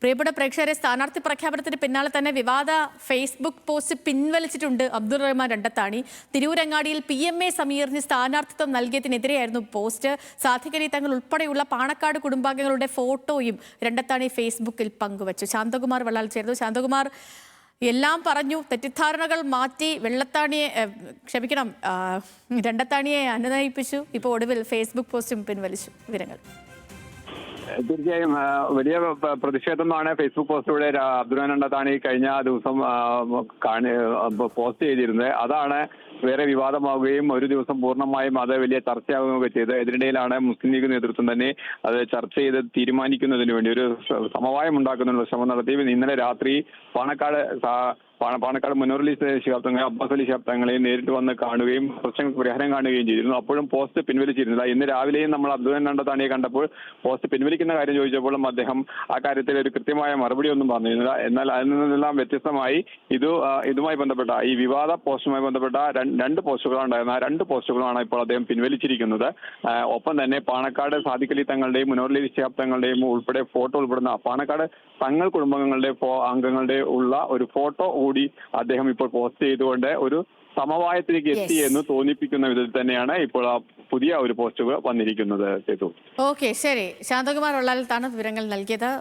പ്രിയപ്പെട്ട പ്രേക്ഷകരെ, സ്ഥാനാർത്ഥി പ്രഖ്യാപനത്തിന് പിന്നാലെ തന്നെ വിവാദ ഫേസ്ബുക്ക് പോസ്റ്റ് പിൻവലിച്ചിട്ടുണ്ട് അബ്ദുൾ റഹ്മാൻ രണ്ടത്താണി. തിരൂരങ്ങാടിയിൽ PMA സമീറിന് സ്ഥാനാർത്ഥിത്വം നൽകിയതിനെതിരെയായിരുന്നു പോസ്റ്റ്. സാദിഖ് അലി തങ്ങൾ ഉൾപ്പെടെയുള്ള പാണക്കാട് കുടുംബാംഗങ്ങളുടെ ഫോട്ടോയും രണ്ടത്താണി ഫേസ്ബുക്കിൽ പങ്കുവച്ചു. ശാന്തകുമാർ വള്ളാൽ ചേർന്നു. ശാന്തകുമാർ, എല്ലാം പറഞ്ഞു, തെറ്റിദ്ധാരണകൾ മാറ്റി രണ്ടത്താണിയെ അനുനയിപ്പിച്ചു. ഇപ്പോൾ ഒടുവിൽ ഫേസ്ബുക്ക് പോസ്റ്റും പിൻവലിച്ചു. വിവരങ്ങൾ തീർച്ചയായും വലിയ പ്രതിഷേധമാണ് ഫേസ്ബുക്ക് പോസ്റ്റിലൂടെ അബ്ദുൾ റഹ്മാൻ രണ്ടത്താണി കഴിഞ്ഞ ദിവസം പോസ്റ്റ് ചെയ്തിരുന്നത്. അതാണ് വേറെ വിവാദമാവുകയും ഒരു ദിവസം പൂർണ്ണമായും അത് വലിയ ചർച്ചയാവുകയൊക്കെ ചെയ്ത്. ഇതിനിടയിലാണ് മുസ്ലിം ലീഗ് നേതൃത്വം തന്നെ അത് ചർച്ച ചെയ്ത് തീരുമാനിക്കുന്നതിന് വേണ്ടി ഒരു സമവായം ഉണ്ടാക്കുന്നതിനുള്ള ശ്രമം നടത്തി. ഇന്നലെ രാത്രി പാണക്കാട് മുനോറലി ശിഹാബ് തങ്ങൾ, അബ്ബാസ് അലി ശിഹാബ് തങ്ങളെയും നേരിട്ട് വന്ന് കാണുകയും പ്രശ്നങ്ങൾക്ക് പരിഹാരം കാണുകയും ചെയ്തിരുന്നു. അപ്പോഴും പോസ്റ്റ് പിൻവലിച്ചിരുന്നില്ല. ഇന്ന് രാവിലെയും നമ്മൾ അബ്ദുൾ റഹ്മാൻ രണ്ടത്താണിയെ കണ്ടപ്പോൾ പോസ്റ്റ് പിൻവലിക്കുന്ന കാര്യം ചോദിച്ചപ്പോഴും അദ്ദേഹം ആ കാര്യത്തിൽ ഒരു കൃത്യമായ മറുപടി ഒന്നും പറഞ്ഞിരുന്നില്ല. എന്നാൽ അതിൽ നിന്നെല്ലാം വ്യത്യസ്തമായി ഇതുമായി ബന്ധപ്പെട്ട ഈ വിവാദ പോസ്റ്റുമായി ബന്ധപ്പെട്ട രണ്ട് പോസ്റ്റുകളാണ് ഉണ്ടായിരുന്നത്. ആ രണ്ട് പോസ്റ്റുകളാണ് ഇപ്പോൾ അദ്ദേഹം പിൻവലിച്ചിരിക്കുന്നത്. ഒപ്പം തന്നെ പാണക്കാട് സാദിഖ് അലി തങ്ങളുടെയും മുനോറലി ശിഹാബ് തങ്ങളുടെയും ഉൾപ്പെടെ ഫോട്ടോ ഉൾപ്പെടുന്ന പാണക്കാട് തങ്ങൾ കുടുംബങ്ങളുടെ അംഗങ്ങളുടെ ഉള്ള ഒരു ഫോട്ടോ കൂടി അദ്ദേഹം ഇപ്പോൾ പോസ്റ്റ് ചെയ്തുകൊണ്ട് ഒരു സമവായത്തിലേക്ക് എത്തി എന്ന് തോന്നിപ്പിക്കുന്ന വിധത്തിൽ തന്നെയാണ് ഇപ്പോൾ ആ പുതിയ ഒരു പോസ്റ്റുകൾ വന്നിരിക്കുന്നത്. ഓക്കെ, ശരി. ശാന്തകുമാർ വള്ളാലാണ് വിവരങ്ങൾ നൽകിയത്.